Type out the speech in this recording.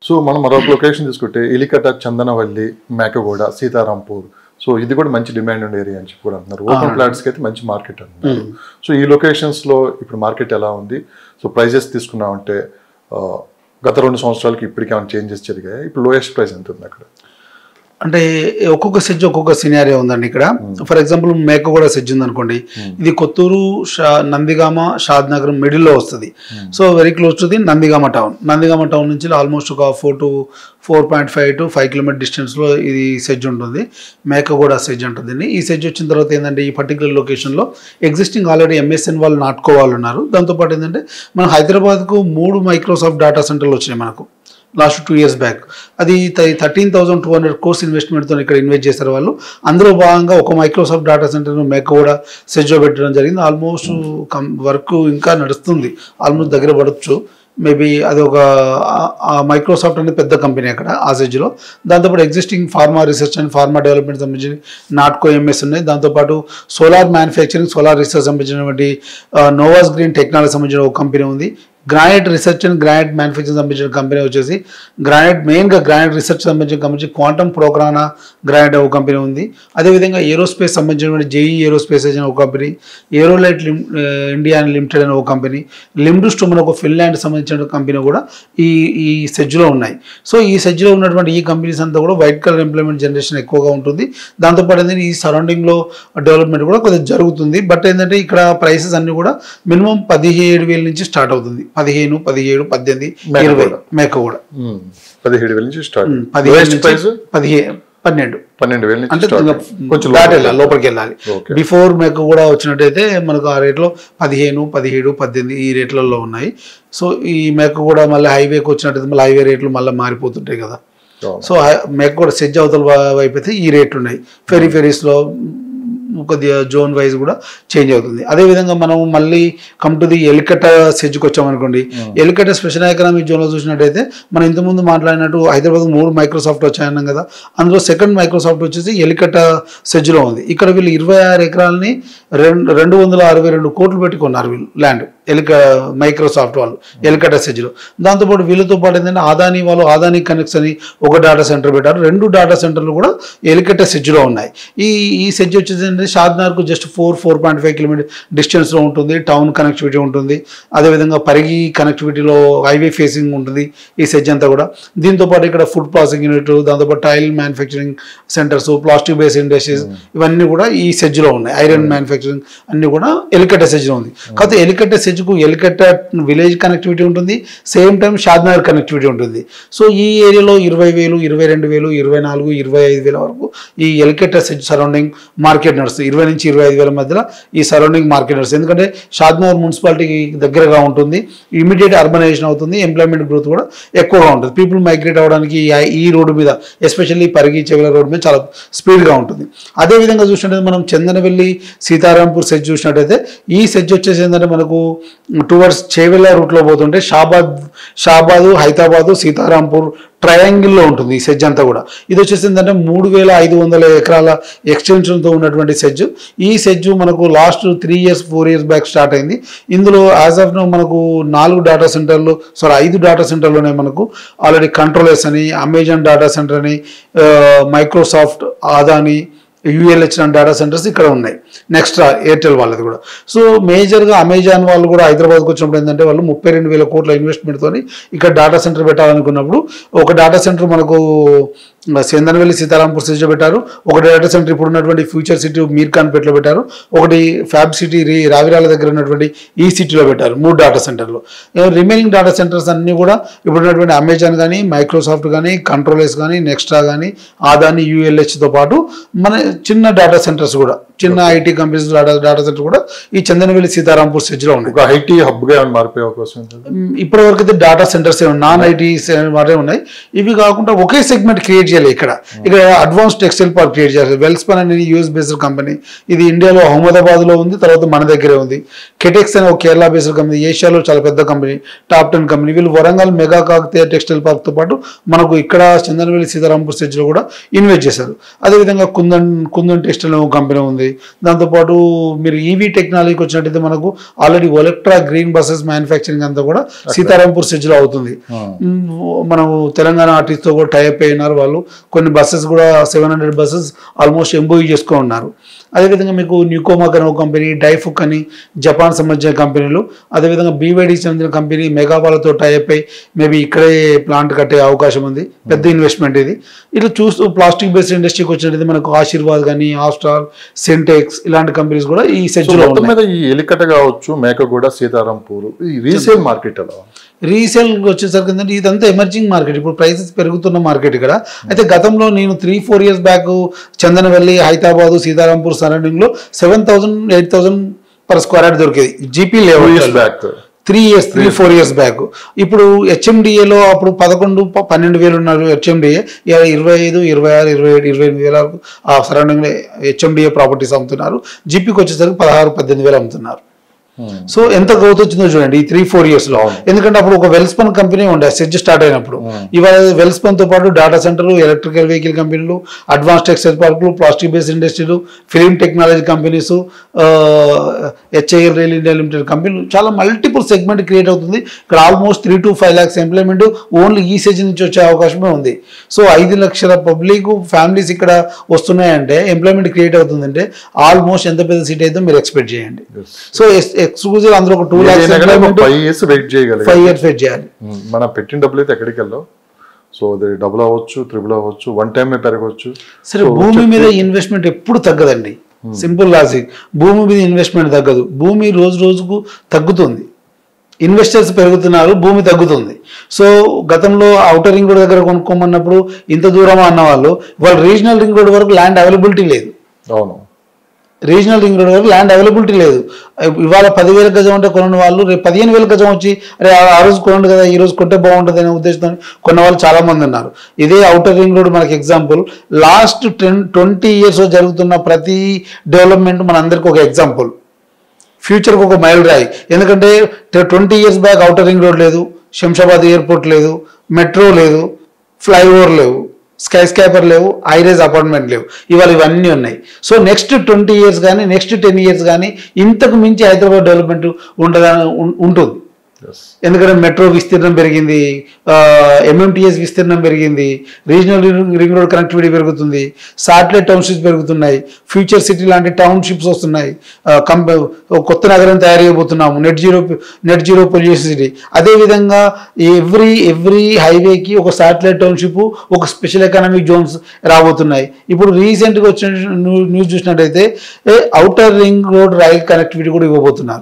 So మనం మరొక location తీసుకుంటే ఎలికట, చందనవల్లి, మేకగూడ, సీతారాంపూర్. సో ఇది కూడా మంచి డిమాండ్ ఉండే ఏరియా అని చెప్పి కూడా అంటున్నారు. ఓపెన్ ప్లాట్స్కి అయితే మంచి మార్కెట్ అంటున్నారు. సో ఈ లొకేషన్స్లో ఇప్పుడు మార్కెట్ ఎలా ఉంది? సో ప్రైజెస్ తీసుకున్నామంటే గత 2 సంవత్సరాలకి ఇప్పటికి ఏమైనా చేంజెస్ జరిగాయి? ఇప్పుడు లోయెస్ట్ ప్రైస్ ఎంత ఉంది అక్కడ? అంటే ఒక్కొక్క సెజ్ ఒక్కొక్క సినారియో ఉందండి ఇక్కడ. ఫర్ ఎగ్జాంపుల్ మేకగూడ సెజ్ ఉంది అనుకోండి, ఇది కొత్తూరు, నందిగామ, షాద్ నగర్ మిడిల్లో వస్తుంది. So very close to the Nandigama town. Nandigama town నుంచి ఆల్మోస్ట్ ఒక 4.5 to 5 కిలోమీటర్ డిస్టెన్స్లో ఇది సెజ్ ఉంటుంది. మేకగూడ సెజ్ ఉంటుంది. ఈ సెజ్ వచ్చిన తర్వాత ఏంటంటే ఈ పర్టికులర్ లొకేషన్లో ఎగ్జిస్టింగ్ ఆల్రెడీ MSN వాళ్ళు నాటుకో వాళ్ళు ఉన్నారు. దాంతోపాటు ఏంటంటే మన హైదరాబాద్కు 3 మైక్రోసాఫ్ట్ డేటా సెంటర్లు వచ్చినాయి మనకు లాస్ట్ 2 years బ్యాక్. అది 13,200 crores ఇన్వెస్ట్మెంట్తో ఇక్కడ ఇన్వెస్ట్ చేశారు వాళ్ళు. అందులో భాగంగా ఒక మైక్రోసాఫ్ట్ డేటా సెంటర్ను మేకగూడ సెజ్లో పెట్టడం జరిగింది. ఆల్మోస్ట్ వర్క్ ఇంకా నడుస్తుంది, ఆల్మోస్ట్ దగ్గర పడవచ్చు. మేబీ అది ఒక మైక్రోసాఫ్ట్ అనేది పెద్ద కంపెనీ అక్కడ ఆ సెజ్లో. దాంతోపాటు existing pharma research and pharma development సంబంధించి నాట్కో MS ఉన్నాయి. దాంతోపాటు సోలార్ మ్యానుఫ్యాక్చరింగ్, సోలార్ రీసెర్చ్ సంబంధించినటువంటి నోవాస్ గ్రీన్ టెక్నాలజీ సంబంధించిన ఒక కంపెనీ ఉంది. Granite research and granite manufacturing సంబంధించిన కంపెనీ వచ్చేసి మెయిన్గా గ్రానైట్ రీసెర్చ్ సంబంధించిన కంపెనీ క్వాంటమ్ ప్రోగ్రానా గ్రానైట్ ఒక కంపెనీ ఉంది. అదేవిధంగా ఏరోస్పేస్ సంబంధించినటువంటి JE ఏరోస్పేస్ అనే ఒక కంపెనీ, ఏరోలైట్ ఇండియా లిమిటెడ్ అనే ఒక కంపెనీ, లిమ్డుస్టోమ్ అనే ఒక ఫిన్లాండ్ సంబంధించిన కంపెనీ కూడా ఈ సెజ్లో ఉన్నాయి. సో ఈ సెజ్లో ఉన్నటువంటి ఈ కంపెనీస్ అంతా కూడా వైట్ కలర్ ఎంప్లాయ్మెంట్ జనరేషన్ ఎక్కువగా ఉంటుంది. దాంతోపాటు ఏంటంటే ఈ సరౌండింగ్లో డెవలప్మెంట్ కూడా కొద్దిగా జరుగుతుంది. బట్ ఏంటంటే ఇక్కడ ప్రైసెస్ అన్ని కూడా మినిమం 17,000 నుంచి స్టార్ట్ అవుతుంది. 15, 17, 18, 20 మేకగూడ 17,000 నుంచి స్టార్ట్. 12,000 అంటే కొంచెం లోపలికి వెళ్ళాలి. బిఫోర్ మేకగూడ వచ్చినట్టయితే మనకు ఆ రేట్లో 15, 17, 18 ఈ రేట్లలో ఉన్నాయి. సో ఈ మేకగూడ మళ్ళీ హైవేకి వచ్చినట్టయితే మళ్ళీ హైవే రేట్లు మళ్ళీ మారిపోతుంటాయి కదా. సో మేకగూడ సెజ్ అవతల వైపు అయితే ఈ రేట్లు ఉన్నాయి. ఫెరీస్లో కొద్దిగా జోన్ వైజ్ కూడా చేంజ్ అవుతుంది. అదేవిధంగా మనం మళ్ళీ కమ్ టు ది ఎలికట సెజ్కి వచ్చామనుకోండి. ఎలికట స్పెషల్ ఎకనామిక్ జోన్లో చూసినట్టయితే మనం ఇంతకుముందు మాట్లాడినట్టు హైదరాబాద్ 3 మైక్రోసాఫ్ట్ వచ్చాయన్నాం కదా. అందులో సెకండ్ మైక్రోసాఫ్ట్ వచ్చేసి ఎలికట సెజ్లో ఉంది. ఇక్కడ వీళ్ళు 26 ఎకరాలని 262 కోట్లు పెట్టి కొన్నారు వీళ్ళు ల్యాండ్, మైక్రోసాఫ్ట్ వాళ్ళు ఎలికట సెజ్లో. దాంతోపాటు వీళ్ళతో పాటు ఏంటంటే అదానీ వాళ్ళు అదానీ కనెక్ట్స్ అని ఒక డేటా సెంటర్ పెట్టారు. 2 డేటా సెంటర్లు కూడా ఎలికట సెజ్లో ఉన్నాయి. ఈ సెజ్ వచ్చేసి షాద్నగర్కు జస్ట్ 4.5 కిలోమీటర్ డిస్టెన్స్లో ఉంటుంది. టౌన్ కనెక్టివిటీ ఉంటుంది. అదేవిధంగా పరిగి కనెక్టివిటీలో హైవే ఫేసింగ్ ఉంటుంది ఈ సెజ్ అంతా కూడా. దీంతోపాటు ఇక్కడ ఫుడ్ ప్రాసెసింగ్ యూనిట్, దాంతోపాటు tile manufacturing centres, plastic base industries ఇవన్నీ కూడా ఈ సెజ్లో ఉన్నాయి. ఐరన్ మ్యానుఫ్యాక్చరింగ్ అన్ని కూడా ఎలికట సెజ్లో ఉంది. కాకపోతే ఎలికట సెజ్కు ఎలికట విలేజ్ కనెక్టివిటీ ఉంటుంది, సేమ్ టైం షాద్నగర్ కనెక్టివిటీ ఉంటుంది. సో ఈ ఏరియాలో 20,000, 22,000, 24,000, 25,000 వరకు ఈ ఎలికట సెజ్ సరౌండింగ్ మార్కెట్ నడుస్తుంది. 20 నుంచి 25,000 మధ్యలో ఈ సరౌండింగ్ మార్కెట్ నడుస్తుంది. ఎందుకంటే షాద్నగర్ మున్సిపాలిటీకి దగ్గరగా ఉంటుంది, ఇమీడియట్ అర్బనైజేషన్ అవుతుంది, ఎంప్లాయ్మెంట్ గ్రోత్ కూడా ఎక్కువగా ఉంటుంది. పీపుల్ మైగ్రేట్ అవ్వడానికి ఈ రోడ్డు మీద ఎస్పెషల్లీ పరిగి చెవిల రోడ్డు మీద చాలా స్పీడ్గా ఉంటుంది. అదేవిధంగా చూసినట్టయితే మనం చందనవెల్లి, సీతారాంపూర్ సెజ్ చూసినట్టయితే ఈ సెజ్ వచ్చేసి ఏంటంటే మనకు టువర్డ్స్ చేవెళ్ళ రూట్లో పోతుంటే షాబాదు, హైదరాబాదు, సీతారాంపూర్ ట్రయాంగిల్లో ఉంటుంది ఈ సెజ్ అంతా కూడా. ఇది వచ్చేసి ఏంటంటే 3,500 ఎకరాల ఎక్స్టెన్షన్తో ఉన్నటువంటి సెజ్. ఈ సెజ్ మనకు last 3 years 4 years back start అయింది. ఇందులో యాజ్ ఆఫ్ నౌ మనకు 5 డేటా సెంటర్లోనే మనకు ఆల్రెడీ కంట్రోలర్స్ అని, అమెజాన్ డేటా సెంటర్ అని, Microsoft, Adani, ULH data centres ఇక్కడ ఉన్నాయి. నెక్స్ట్ ఎయిర్టెల్ వాళ్ళది కూడా. సో మేజర్గా అమెజాన్ వాళ్ళు కూడా హైదరాబాద్కి వచ్చినప్పుడు ఏంటంటే వాళ్ళు 32,000 కోట్ల ఇన్వెస్ట్మెంట్తో ఇక్కడ డేటా సెంటర్ పెట్టాలనుకున్నప్పుడు ఒక డేటా సెంటర్ మనకు చందనవెల్లి, సీతారాంపూర్ సెజ్లో పెట్టారు. ఒక డేటా సెంటర్ ఇప్పుడు ఉన్నటువంటి ఫ్యూచర్ సిటీ మీర్ఖాన్పేటలో పెట్టారు. ఒకటి ఫ్యాబ్ సిటీ రావిరాల దగ్గర ఉన్నటువంటి ఈ సిటీలో పెట్టారు. 3 డేటా సెంటర్లు. రిమైనింగ్ డేటా సెంటర్స్ అన్నీ కూడా ఇప్పుడు ఉన్నటువంటి అమెజాన్ కానీ, మైక్రోసాఫ్ట్ కానీ, కంట్రోలర్స్ కానీ, నెక్స్ట్రా కానీ, అదానీ, ULHతో పాటు మన చిన్న డేటా సెంటర్స్ కూడా, చిన్న IT కంపెనీస్ డేటా సెంటర్ కూడా ఈ చందనవెల్లి, సీతారాంపూర్ సెజ్లో ఉన్నాయి. IT హబ్గా మారిపోయే అవకాశం ఇప్పటి వరకు అయితే డేటా సెంటర్స్ నాన్ IT మాత్రమే ఉన్నాయి. ఇవి కాకుండా ఒకే సెగ్మెంట్ క్రియేట్ చేయాలి. ఇక్కడ అడ్వాన్స్ టెక్స్టైల్ పార్క్ క్రియేట్ చేయాలి. వెల్స్పన్ అనేది US బేస్డ్ కంపెనీ. ఇది ఇండియాలో అహ్మదాబాద్లో ఉంది, తర్వాత మన దగ్గరే ఉంది. కెటెక్స్ అనే ఒక కేరళ బేస్డ్ కంపెనీ, ఏషియాలో చాలా పెద్ద కంపెనీ, టాప్ 10 కంపెనీ. వీళ్ళు వరంగల్ మెగా కాకతీయ టెక్స్టైల్ పార్క్తో పాటు మనకు ఇక్కడ చందనవెల్లి, సీతారాంపూర్ సెజ్లో కూడా ఇన్వెస్ట్ చేశారు. అదేవిధంగా కుందన్ టెక్స్టైల్ కంపెనీ ఉంది. దాంతోపాటు మీరు ఈవీ టెక్నాలజీకి వచ్చినట్టయితే మనకు already Olectra green buses manufacturing అంతా కూడా సీతారాంపూర్ స్టేజ్లో అవుతుంది. మనం తెలంగాణ ఆర్టిస్ట్తో కూడా టైప్ అయి ఉన్నారు వాళ్ళు. కొన్ని బస్సెస్ కూడా 700 బస్సెస్ ఆల్మోస్ట్ ఎంబోయ్ చేసుకొని ఉన్నారు. అదేవిధంగా మీకు న్యూకోమాక్ అనే ఒక కంపెనీ, డైఫుక్ అని జపాన్ సంబంధించిన కంపెనీలు, అదేవిధంగా బీవైడీ సంబంధించిన కంపెనీ మెగావాలతో టైప్ అయి మేబీ ఇక్కడే ప్లాంట్ కట్టే అవకాశం ఉంది. పెద్ద ఇన్వెస్ట్మెంట్ ఇది. ఇట్లా చూస్తూ ప్లాస్టిక్ బేస్డ్ ఇండస్ట్రీకి వచ్చినట్టు మనకు ఆశీర్వాద్ కానీ, ఆస్ట్రాల్, సెంటెక్స్ ఇలాంటి కంపెనీస్ కూడా ఈ సెక్షన్ మీద ఈ ఎలికట కావచ్చు, మేకగూడ, సీతారాంపూర్ ఈ రీసేల్ మార్కెట్ ఎలా? రీసేల్ వచ్చేసరికి ఏంటంటే ఇదంతా ఎమర్జింగ్ మార్కెట్. ఇప్పుడు ప్రైసెస్ పెరుగుతున్న మార్కెట్ ఇక్కడ. అయితే గతంలో నేను 3-4 years back Chandanavalli, Hyderabad, Sitarampur surrounding లో 7,000-8,000 పర్ స్క్వేర్ యార్డ్ దొరికేది జీపీ లెవెల్. 3-4 years back. ఇప్పుడు హెచ్ఎండిఏలో అప్పుడు 11-12 ఉన్నారు హెచ్ఎండిఏ. 25, 26, 27, 28,000 ఆ సరౌండింగ్ హెచ్ఎండిఏ ప్రాపర్టీస్ అమ్ముతున్నారు. జీపీకి వచ్చేసరికి 16-18,000 అమ్ముతున్నారు. సో ఎంత గ్రోత్ వచ్చిందో చూడండి ఈ 3-4 years లో. ఎందుకంటే అప్పుడు ఒక వెల్స్పన్ కంపెనీ ఉండే సెజ్ స్టార్ట్ అయినప్పుడు. ఇవాళ వెల్స్పన్ తో పాటు డేటా సెంటర్లు, ఎలక్ట్రికల్ వెహికల్ కంపెనీలు, అడ్వాన్స్ టెక్స్టైల్ పార్కులు, ప్లాస్టిక్ బేస్డ్ ఇండస్ట్రీలు, film technology companies, HIL rail India limited కంపెనీలు, చాలా మల్టిపుల్ సెగ్మెంట్ క్రియేట్ అవుతుంది. ఇక్కడ ఆల్మోస్ట్ 3-5 lakhs ఎంప్లాయ్మెంట్ ఓన్లీ ఈ సెజ్ నుంచి వచ్చే అవకాశమే ఉంది. సో 5 లక్షల పబ్లిక్ ఫ్యామిలీస్ ఇక్కడ వస్తున్నాయంటే, ఎంప్లాయ్మెంట్ క్రియేట్ అవుతుందంటే ఆల్మోస్ట్ ఎంత పెద్ద సిటీ అయితే మీరు ఎక్స్పెక్ట్ చేయండి. సో ఎక్స్క్లూజివ్ అందరూ ఒక 2 lakhs 5 years వెయిట్ చేయగలరు. 5 years వెయిట్ చేయాలి. మనం పెట్టిన డబ్బులు అయితే ఎక్కడికి వెళ్ళావు. సో అది డబుల్ అవ్వచ్చు, ట్రిపుల్ అవ్వచ్చు, వన్ టైమే పెరగవచ్చు. సరే, భూమి మీద ఇన్వెస్ట్మెంట్ ఎప్పుడు తగ్గదండి. Simple logic. భూమి మీద ఇన్వెస్ట్మెంట్ తగ్గదు. భూమి రోజు రోజుకు తగ్గుతుంది. ఇన్వెస్టర్స్ పెరుగుతున్నారు, భూమి తగ్గుతుంది. సో గతంలో ఔటర్ రింగ్ రోడ్ దగ్గర కొనుక్కోమన్నప్పుడు ఇంత దూరం అన్నవాళ్ళు వాళ్ళు రీజనల్ రింగ్ రోడ్ వరకు ల్యాండ్ అవైలబిలిటీ లేదు. అవును, రీజనల్ రింగ్ రోడ్ వరకు ల్యాండ్ అవైలబిలిటీ లేదు. ఇవాళ 10,000 గజం అంటే కొన్న వాళ్ళు రేపు 15,000 గజం వచ్చి అరే ఆ రోజు కొనండి కదా, ఈ రోజు కొంటే బాగుంటుంది అనే ఉద్దేశంతో కొన్న వాళ్ళు చాలా మంది ఉన్నారు. ఇదే ఔటర్ రింగ్ రోడ్ మనకి ఎగ్జాంపుల్. లాస్ట్ 20 years జరుగుతున్న ప్రతి డెవలప్మెంట్ మన అందరికి ఒక ఎగ్జాంపుల్, ఫ్యూచర్కి ఒక మైల్ రాయి. ఎందుకంటే 20 years back outer ring road లేదు, శంషాబాద్ ఎయిర్పోర్ట్ లేదు, మెట్రో లేదు, ఫ్లైఓవర్ లేవు, స్కై స్కాపర్ లేవు, హైరేజ్ అపార్ట్మెంట్ లేవు. ఇవాళ ఇవన్నీ ఉన్నాయి. సో నెక్స్ట్ 20 years కానీ, నెక్స్ట్ 10 years కానీ ఇంతకు మించి హైదరాబాద్ డెవలప్మెంట్ ఉంటుంది. ఎందుకంటే మెట్రో విస్తీర్ణం పెరిగింది, ఎంఎంటీఎస్ విస్తీర్ణం పెరిగింది, రీజనల్ రింగ్ రోడ్ కనెక్టివిటీ పెరుగుతుంది, శాటిలైట్ టౌన్షిప్స్ పెరుగుతున్నాయి, ఫ్యూచర్ సిటీ లాంటి టౌన్షిప్స్ వస్తున్నాయి, కొత్త నగరం తయారు చేయబోతున్నాము, నెట్ జీరో పొల్యూషన్ సిటీ. అదేవిధంగా ఎవ్రీ హైవేకి ఒక శాటిలైట్ టౌన్షిప్, ఒక స్పెషల్ ఎకనామిక్ జోన్స్ రాబోతున్నాయి. ఇప్పుడు రీసెంట్గా వచ్చిన న్యూస్ చూసినట్టయితే outer ring road rail connectivity కూడా ఇవ్వబోతున్నారు.